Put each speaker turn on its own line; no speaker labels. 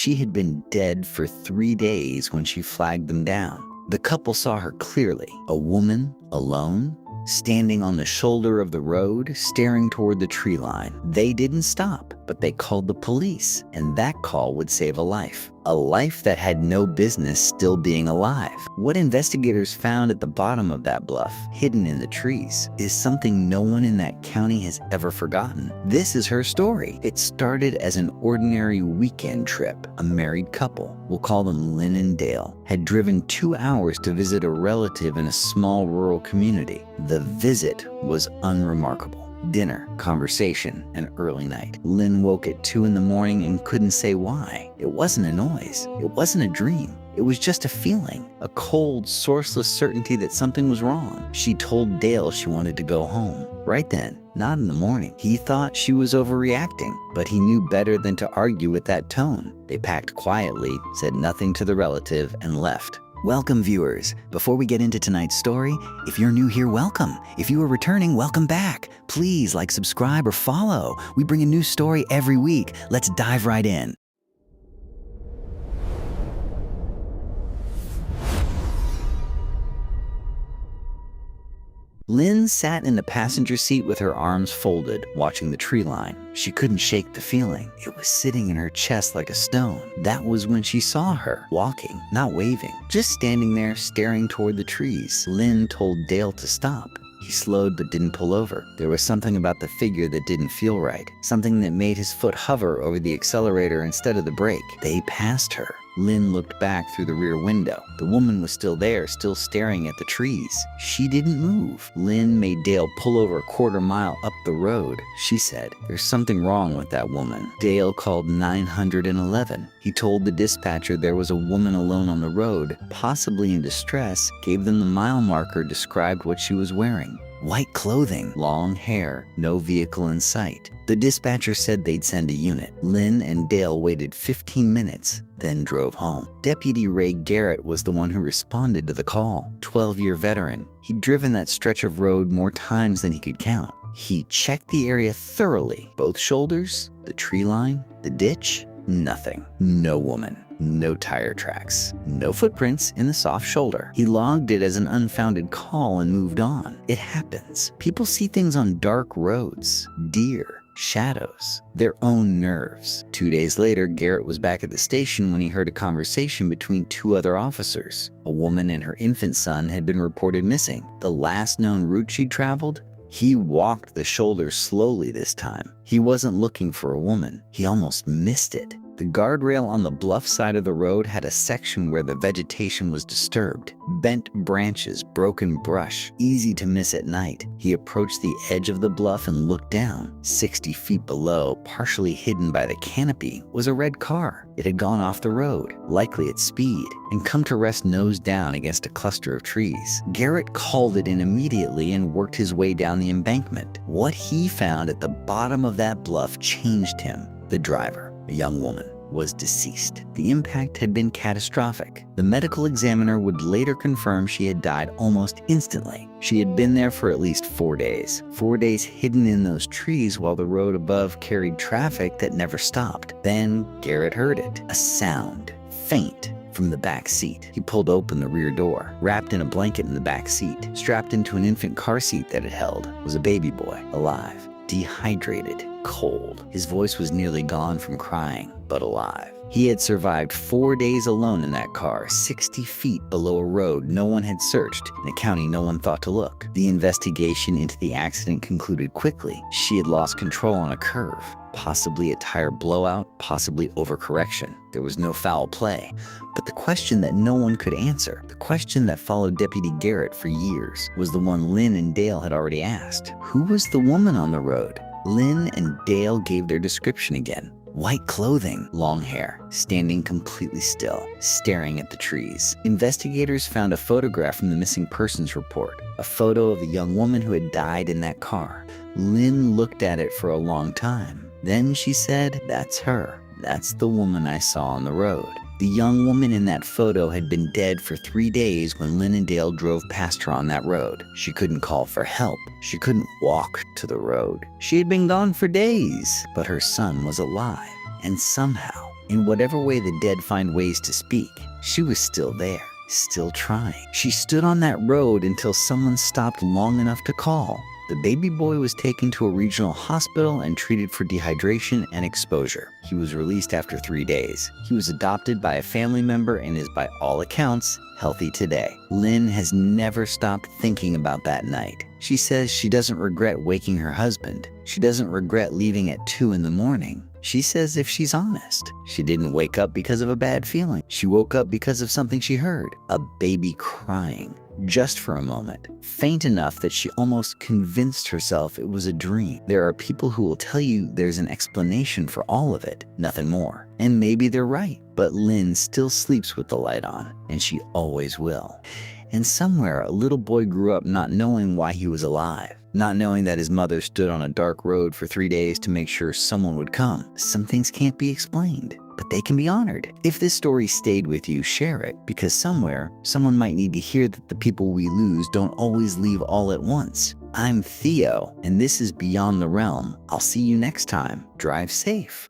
She had been dead for 3 days when she flagged them down. The couple saw her clearly, a woman, alone, standing on the shoulder of the road, staring toward the tree line. They didn't stop, but they called the police, and that call would save a life that had no business still being alive. What investigators found at the bottom of that bluff, hidden in the trees, is something no one in that county has ever forgotten. This is her story. It started as an ordinary weekend trip. A married couple, we'll call them Lynn and Dale, had driven 2 hours to visit a relative in a small rural community. The visit was unremarkable. Dinner, conversation, and early night. Lynn woke at 2 in the morning and couldn't say why. It wasn't a noise. It wasn't a dream. It was just a feeling, a cold, sourceless certainty that something was wrong. She told Dale she wanted to go home. Right then, not in the morning. He thought she was overreacting, but he knew better than to argue with that tone. They packed quietly, said nothing to the relative, and left. Welcome, viewers. Before we get into tonight's story, if you're new here, welcome. If you are returning, welcome back. Please like, subscribe, or follow. We bring a new story every week. Let's dive right in. Lynn sat in the passenger seat with her arms folded, watching the tree line. She couldn't shake the feeling. It was sitting in her chest like a stone. That was when she saw her, walking, not waving, just standing there staring toward the trees. Lynn told Dale to stop. He slowed but didn't pull over. There was something about the figure that didn't feel right, something that made his foot hover over the accelerator instead of the brake. They passed her. Lynn looked back through the rear window. The woman was still there, still staring at the trees. She didn't move. Lynn made Dale pull over a quarter mile up the road. She said, "There's something wrong with that woman." Dale called 911. He told the dispatcher there was a woman alone on the road, possibly in distress, gave them the mile marker, described what she was wearing. White clothing, long hair, no vehicle in sight. The dispatcher said they'd send a unit. Lynn and Dale waited 15 minutes, then drove home. Deputy Ray Garrett was the one who responded to the call. 12-year veteran. He'd driven that stretch of road more times than he could count. He checked the area thoroughly. Both shoulders, the tree line, the ditch, nothing. No woman. No tire tracks, no footprints in the soft shoulder. He logged it as an unfounded call and moved on. It happens. People see things on dark roads, deer, shadows, their own nerves. 2 days later, Garrett was back at the station when he heard a conversation between 2 other officers. A woman and her infant son had been reported missing. The last known route she'd traveled? He walked the shoulder slowly this time. He wasn't looking for a woman. He almost missed it. The guardrail on the bluff side of the road had a section where the vegetation was disturbed. Bent branches, broken brush, easy to miss at night. He approached the edge of the bluff and looked down. 60 feet below, partially hidden by the canopy, was a red car. It had gone off the road, likely at speed, and come to rest nose down against a cluster of trees. Garrett called it in immediately and worked his way down the embankment. What he found at the bottom of that bluff changed him. The driver, a young woman, was deceased. The impact had been catastrophic. The medical examiner would later confirm she had died almost instantly. She had been there for at least 4 days. 4 days hidden in those trees while the road above carried traffic that never stopped. Then Garrett heard it. A sound, faint, from the back seat. He pulled open the rear door. Wrapped in a blanket in the back seat, strapped into an infant car seat that it held, was a baby boy, alive, dehydrated, cold. His voice was nearly gone from crying, but alive. He had survived 4 days alone in that car, 60 feet below a road no one had searched, in a county no one thought to look. The investigation into the accident concluded quickly. She had lost control on a curve. Possibly a tire blowout, possibly overcorrection. There was no foul play. But the question that no one could answer, the question that followed Deputy Garrett for years, was the one Lynn and Dale had already asked. Who was the woman on the road? Lynn and Dale gave their description again. White clothing, long hair, standing completely still, staring at the trees. Investigators found a photograph from the missing persons report, a photo of the young woman who had died in that car. Lynn looked at it for a long time. Then she said, "That's her. That's the woman I saw on the road." The young woman in that photo had been dead for 3 days when Lynn and Dale drove past her on that road. She couldn't call for help. She couldn't walk to the road. She had been gone for days, but her son was alive. And somehow, In whatever way the dead find ways to speak, she was still there, still trying. She stood on that road until someone stopped long enough to call. The baby boy was taken to a regional hospital and treated for dehydration and exposure. He was released after 3 days. He was adopted by a family member and is, by all accounts, healthy today. Lynn has never stopped thinking about that night. She says she doesn't regret waking her husband. She doesn't regret leaving at 2 in the morning. She says if she's honest, she didn't wake up because of a bad feeling. She woke up because of something she heard, a baby crying. Just for a moment, faint enough that she almost convinced herself it was a dream. There are people who will tell you there's an explanation for all of it, nothing more. And maybe they're right, but Lynn still sleeps with the light on, and she always will. And somewhere, a little boy grew up not knowing why he was alive, not knowing that his mother stood on a dark road for 3 days to make sure someone would come. Some things can't be explained, but they can be honored. If this story stayed with you, share it, because somewhere, someone might need to hear that the people we lose don't always leave all at once. I'm Theo, and this is Beyond the Realm. I'll see you next time. Drive safe.